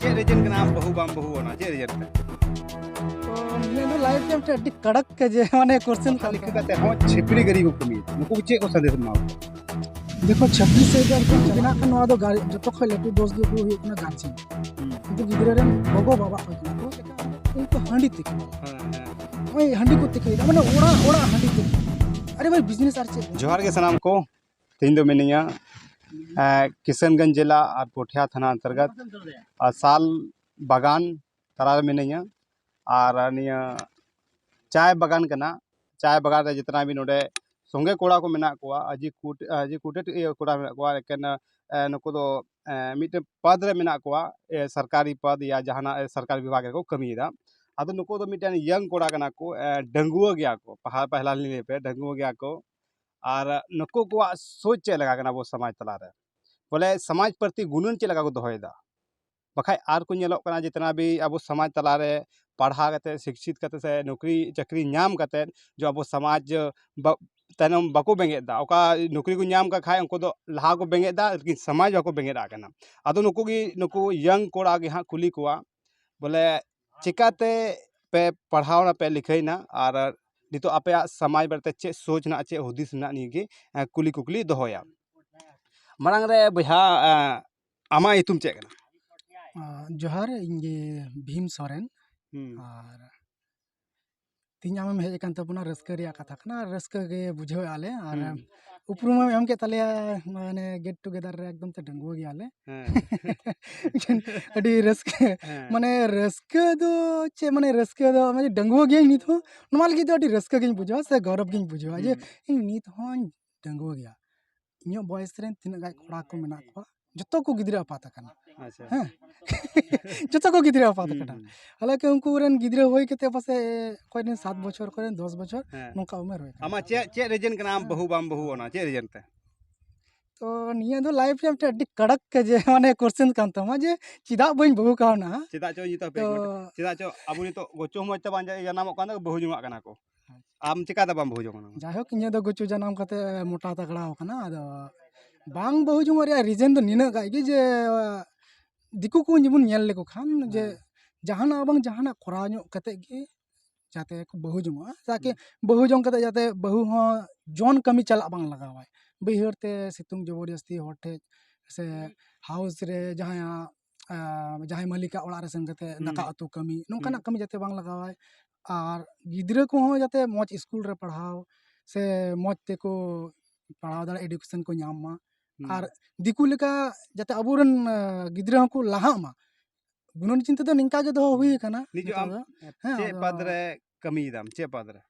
ᱪᱮᱫ ᱨᱤᱡᱮᱱ ᱠᱟᱱᱟ ᱟᱢ ᱵᱟᱹᱦᱩ ᱵᱟᱢ ᱵᱟᱹᱦᱩ ᱚᱱᱟ ᱪᱮᱫ ᱨᱤᱡᱮᱱ ᱛᱮ? तो निया दो लाइफ के अड्डी कड़क के जे माने क्वेश्चन खाली कते हो छिपरी गरी को कमी नुकु चेक को संदेश मा देखो 26 से इधर को बिना का नवा दो गाड़ी जो तो खले तू दोस्त दो हुई अपना गांची तो गिदरे रे बगो बाबा को तो उनको हंडी तक ओए हंडी को तक माने ओड़ा ओड़ा हंडी तक अरे भाई बिजनेस आर से जोहार के सलाम को तीन दो मिनिया किशनगंज जिला और पोठिया थाना अंतर्गत साल बागान तरार मिनिया और निया चाय बागान कना चाय बागान रे जितना भी नोडे संगे कोड़ा को मेना को अजी कुटे कोड़ा मेना को लेकिन नुको दो मिटे पद रे मेना को सरकारी पद या जहाना सरकारी विभाग को कमीदा अदो नुको दो मिटे यंग कोड़ा कना को डंगुआ गया को पहला लिए पे डंगुआ गया को और नुको को सोच चे लगा कना वो समाज तला रे बोले समाज प्रति गुणन चे लगा को दोहयदा बखाय आर को नेलोक कना जितना भी अब समाज तला रे पढ़ा कते शिक्षित कते से नौकरी चाकरी नाम कते जो अब समाज तनम बाको बेंगेदा ओका नौकरी को नाम का खाय उनको दो लहा को बेंगेदा लेकिन समाज बाको बेंगेदा कना अदो नुको यंग कोड़ा गे हां कुली कोआ बोले चिकाते पे पढ़ावना पे लिखैना और नितो आपे समाज बरते चे सोचना चे हुदिस ना निगे कुली कुकली दोहया मांग रे बहा आमा इतुम चे कना जोहार इंगे भीम सोरेन और तीन आम हेज कान तबना रस्का रिया कथा कना रस्का गे बुझो आले और उपरुम एम के तले माने गेट टुगेदर रे एकदम ते डंगो गे आले अडी रस्का माने रस्का दो चे माने रस्का दो माने डंगो गे नित हो नॉर्मल गे तो अडी रस्का गे बुझो से गौरव गे बुझो जे नित हो डंगो गया इयो बॉयस रे तीन गाय कोड़ा को मेना को जतो को गिदरा पाता कना अच्छा हां जतो को गिदरा पाता कना हालांकि उनको रन गिदरा होई केते पासे कोई ने 7 बछर कोई ने 10 बछर नोका उमेर होई आमा चे रीजन कना आम बहू बाम बहू ओना चे रीजन ते तो निया दो लाइफ रे अड्डी कड़क के जे माने क्वेश्चन कान तमा जे चिदा बइन बहू कावना चिदा चो नितो पे चिदा चो अबु नितो गोचो मज ते बांजा जनामो कान बहू जुमा कना को आम चिका दा बाम बहू जमना जाहोक निया दो गोचो जनाम कते मोटा तगड़ा कना आदो बांग बहू जुमा रे रीजन दो निना गाय गे जे दिकु को जेमन नेल लेको खान जे जहाना बंग जहाना कोरा ᱧᱚᱜ कते गे जाते को बहु जुमा ताकि बहु जंग कते जाते बहु हो जोन कमी चला बांग लगावाय बहिरते सितुंग जबरदस्ती होठे से हाउस रे जहां मालिका ओड़ा रे संग कते दाका अतु कमी नोंकाना कमी जाते बांग लगावाय और गिदरा को हो जाते मौज स्कूल रे पढ़ाओ से मौज ते को पढ़ाओ दा एजुकेशन को नाम और दिकु लेका जाते अबुरन गिदरा को लाहा मा गुणन चिंता तो निंका गे दो हुई कना निजो आम चे पद रे कमी दाम चे पद रे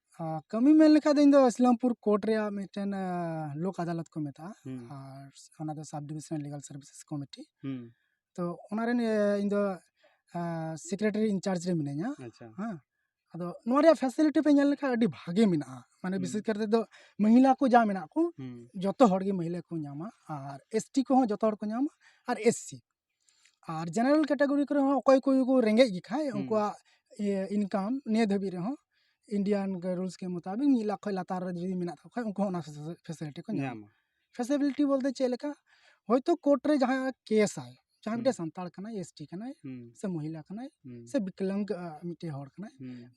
कमी में लिखा दिन दो इस्लामपुर कोर्ट रे मिटन लोक अदालत को मेता और ओना दो sub divisional legal services committee तो ओना रे इन दो सेक्रेटरी इंचार्ज रे मिनेया अच्छा हां अदो नोरिया फैसिलिटी पे नेल लिखा अडी भागे मिना माने विशेष करते दो महिला को जा मिना को जतो हर गे महिला को नामा और एसटी को हो जतो हर को नामा और एससी और जनरल कैटेगरी को कोई कोई को रेंगे गी खाए उनको इनकम ने धबी रे हो इंडियन के रूल्स के मुताबिक 1 लाख लातार जदी मिना था उनको ना फैसिलिटी को नामा फैसिलिटी बोलते चे लेका होयतो कोर्ट रे जहां केस आए जहां मिटे संताल कना एसटी कना से महिला कना से विकलांग मिटे हर कना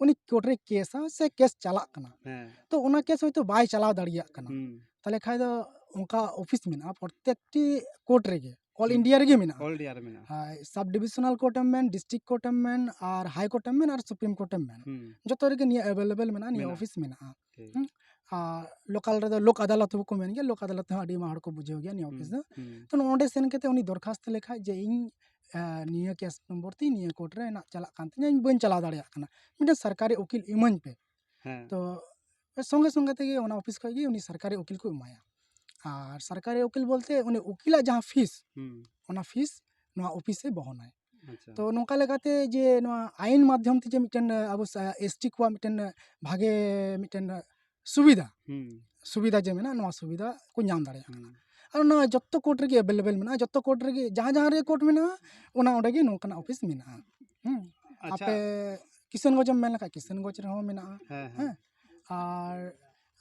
उनी कोर्ट रे केस से केस चला कना तो उना केस होयतो बाय चलाव दाड़िया कना तले खाय दो उनका ऑफिस मिना प्रत्येकटी कोर्ट रे गे ऑल इंडिया रे मिना ऑल इंडिया रे मिना सब डिविजनल कोर्ट में डिस्ट्रिक्ट कोर्ट में और हाई कोर्ट में और सुप्रीम कोर्ट में जतो रे निया अवेलेबल मिना नि ऑफिस मिना लोकल रे लोक अदालत को मेन गया लोक अदालत अडी माहड़ को बुझे गया नि ऑफिस तो नोंडे सेन केते उनी दरखास्त लेखा जे इन निया केस नंबर 3 निया कोर्ट रे ना चला कान तिन इन बन चला दाड़िया कना मिटे सरकारी वकील इमन पे तो संगे संगे ते ओना ऑफिस खई उनी सरकारी वकील को माया और सरकारी वकील बोलते उन्हें वकीला जहाँ फीस ओना फीस नोआ ऑफिस से बहनाय तो नोका लगाते जे नोआ आईन माध्यम ते जे मिटन अब एसटी को मिटन भागे मिटन सुविधा जे मेना नोआ सुविधा को नाम दाड़े और ना जत्तो कोर्ट रे अवेलेबल मेना जत्तो कोर्ट रे जहाँ जहाँ रे कोर्ट मेना ओना ओडे गे नोकना ऑफिस मेना आपे किशनगंज में मेना किशनगंज रे हो मेना हैं और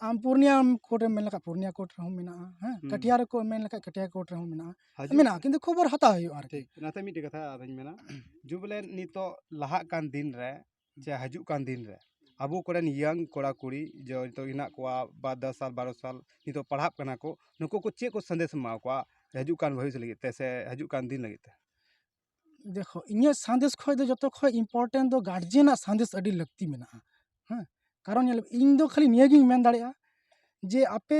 आम पूर्णिया कोर्ट में मेन लखा पूर्णिया कोर्ट रहो मेना हाँ कटिहार को मेन लखा कटिहार कोर्ट रहो मेना मेना किंतु खबर हता हुई आर ठीक नाते मिटे कथा आदमी मेना जो बोले नितो लहा कान दिन रे चे हजू कान दिन रे अबो कोरेन यंग कोड़ा कुड़ी जो तो इना को 10 साल 12 साल नितो पढ़ाप कना को नुको को चे को संदेश मा को हजू कान भविष्य लगी ते से हजू कान दिन लगी ते देखो इन संदेश खो दो जो खो इम्पोर्टेंट दो गार्जियन संदेश अड़ी लगती मेना हाँ कारण इन दो खाली निया गिंग मेन दाड़िया जे आपे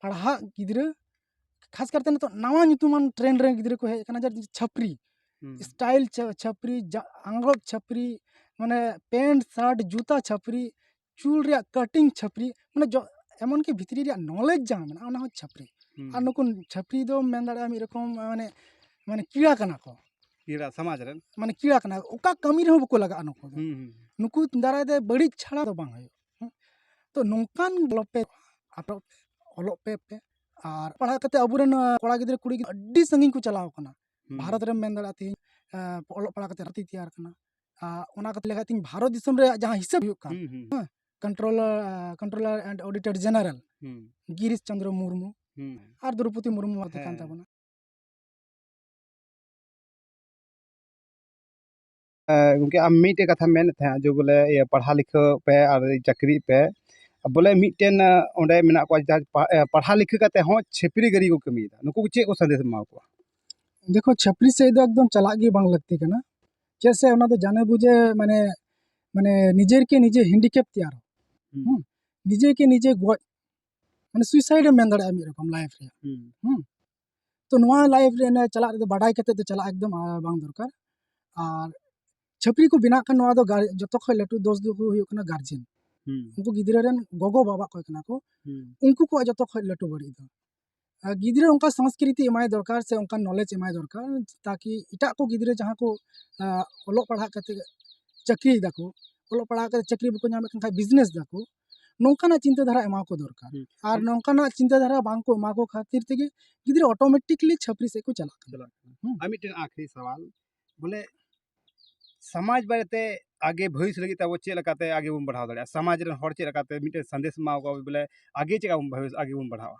पढ़ा गिद्रे खास करते तो नवा नुतुमान ट्रेंड रे गिद्रे को है कना छपरी स्टाइल छपरी आंगरब छपरी माने पेंट शर्ट जूता छपरी चूल रे कटिंग छपरी माने जो एमन की भितरी रे नॉलेज जा मेना ओना हो छपरी और नुकुन छपरी दो मेन दाड़ा मी रकम माने माने कीड़ा कना को कीड़ा समाज रे माने कीड़ा कना ओका कमी रे बको लगा नुको नुकु दारा दे बड़ी छाड़ा दो बांग हो तो नोंकान लोपे आप ओलोग पे और पढ़ा करते अबुरेन कोड़ा गिद्रे कुड़ी अड्डी संगिन को चलाव कना भारत रे मेन दाड़ा ती ओलोग पढ़ा करते रती तैयार कना ओना करते लेखा ती भारत दिसम रे जहां हिसाब हुक का controller and auditor general Girish Chandra Murmu और द्रौपदी मुर्मू आते कान ताबना उनके आम मीटे कथा मेन थे जो बोले ये पढ़ा लिखा पे और चाकरी पे बोले मीटेन ओंडे मेना को पढ़ा लिखा करते हो छेपरी गरी को कमी नुको चे को संदेश मा को देखो छपरी से एकदम चला गे बांग लगती कना जैसे ओना तो जाने बुझे माने माने निजेर के निजे हैंडीकैप तैयार हो निजे के निजे गज माने सुसाइड मेन दाड़ा मी रकम लाइफ रे तो नवा लाइफ रे ने चला रे बाडाई कते तो चला एकदम बांग दरकार और छपरी को बिना का नवा दो जतो खय लटू दोस्त दो हुयो कना गार्जियन उनको गिद्रे रेन गोगो बाबा को कना को उनको को जतो खय लटू बड़ी दो गिद्रे उनका संस्कृति एमाय दरकार से उनका नॉलेज एमाय दरकार ताकि इटा को गिद्रे जहां को ओलो पढ़ा कते चाकरी दाको ओलो पढ़ा कते चाकरी बको नामे खाय बिजनेस दाको नौकाना चिंताधारा एमा को दरकार और नौकाना चिंताधारा बांग को एमा को खातिर तेगे गिद्रे ऑटोमेटिकली छपरी से को चला अमिटेन आखिरी सवाल बोले समाज बारेते आगे भविष्य लगी तब चे लगाते आगे बन बढ़ाव दाड़ा समाज रे हर चे लगाते मिटे संदेश मा को बोले आगे चे भविष्य आगे बन बढ़ावा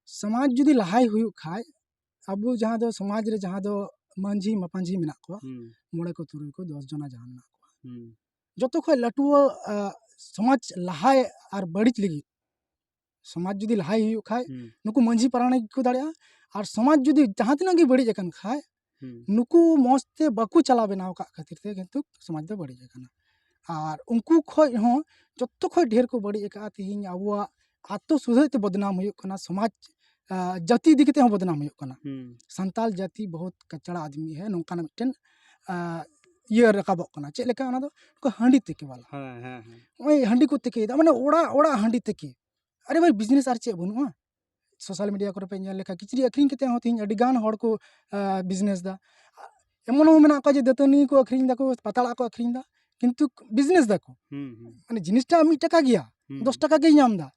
समाज जुदी लहाई हुई खाय अब जहाँ दो समाज रे जहाँ दो मांझी मपांझी मेना को मोड़े को तुरुई को 10 जना जहाँ मेना को जतो खय लटू समाज लहाय और बड़िच लगी समाज जुदी लहाई हुई खाय नुकु मांझी पराणे को दाड़ा और समाज जुदी जहाँ तिना गे बड़ी जकन खाय नुकु मस्ते बाकु चला बनाव का खातिर ते किंतु समाज दो बड़ी जकना और उनको खय हो जतो खय ढेर को बड़ी एका तिहिन आबुआ आत्म सुधरते बदनाम हुई कना समाज जाति दिखते हो बदनाम हुई कना संताल जाति बहुत कचड़ा आदमी है नौका मिटन ये रकाबो कना चे लेका ओना दो को हांडी तेके वाला ओय हांडी को तेके दा माने ओड़ा ओड़ा हांडी तेके अरे भाई बिजनेस आर चे बनुआ सोशल मीडिया करे पे नेल लेखा किचरी अखरिंग केते हो तिन अडी गान हड़ को बिजनेस दा एमन हो मेना का जे दतनी को अखरिंग दा को पताड़ा को अखरिंग दा किंतु बिजनेस दा को माने जिनिसटा 1 टाका गया 10 टाका गे नाम दा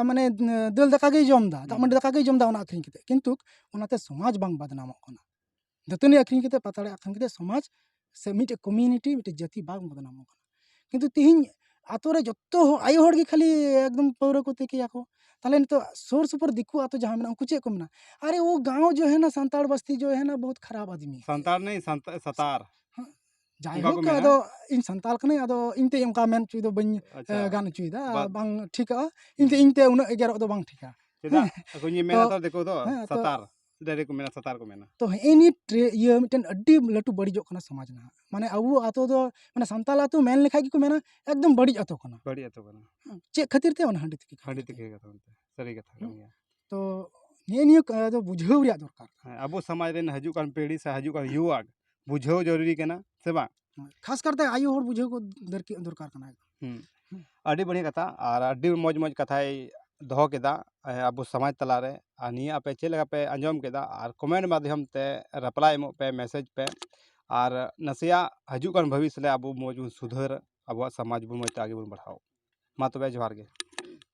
माने दल दाका गे जम दा दामन दाका गे जम दा ओना अखरिंग केते किंतु ओनाते समाज बांग बदनामो कना दतनी अखरिंग केते पताड़ा अखरिंग केते समाज से मिटे कम्युनिटी मिटे जाति बांग बदनामो कना किंतु तिहिन आतो रे जत्तो आयो हड़ गे खाली एकदम पौरा को तेके को ताले तो सोर सुपर दिक्कु आतो जहां में उनको चे को ना अरे वो गांव जो है ना संताड़ बस्ती जो है ना बहुत खराब आदमी संताड़ नहीं सतार जाय हो का दो इन संताल कने आदो इनते एमका मेन चुई दो बन गान चुई दा बांग ठीका इनते उन एगारो दो बांग ठीका चेदा कोनी मेना तो देखो दो सतार डायरेक्ट को मेना सतार को मेना तो एनी ये मिटन अड्डी लटू बड़ी जो कना समाज ना माने अबु आतो दो माने संताल आतो मेन लेखा की को मेना एकदम बड़ी आतो कना चे खातिर ते ओन हांडी तके कथा सरी कथा गया तो ये तो बुझाव रिया दरकार अबो समाज रे हजू कान पीढ़ी से हजू कान युवा बुझाव जरूरी कना से बा खास करते आयु हर बुझाव को दरकार कना अड्डी बढ़िया कथा और अड्डी मौज मौज कथाई दहो केदा अब समाज तलारे निया पे चे लगा पे अंजम केदा और कमेंट माध्यम ते रिप्लाई एमो पे मैसेज पे और नसिया हजू कान भविष्य ले अब मौज सुधर अब समाज बन मौज आगे बन बढ़ाओ मा तबे जोहार गे।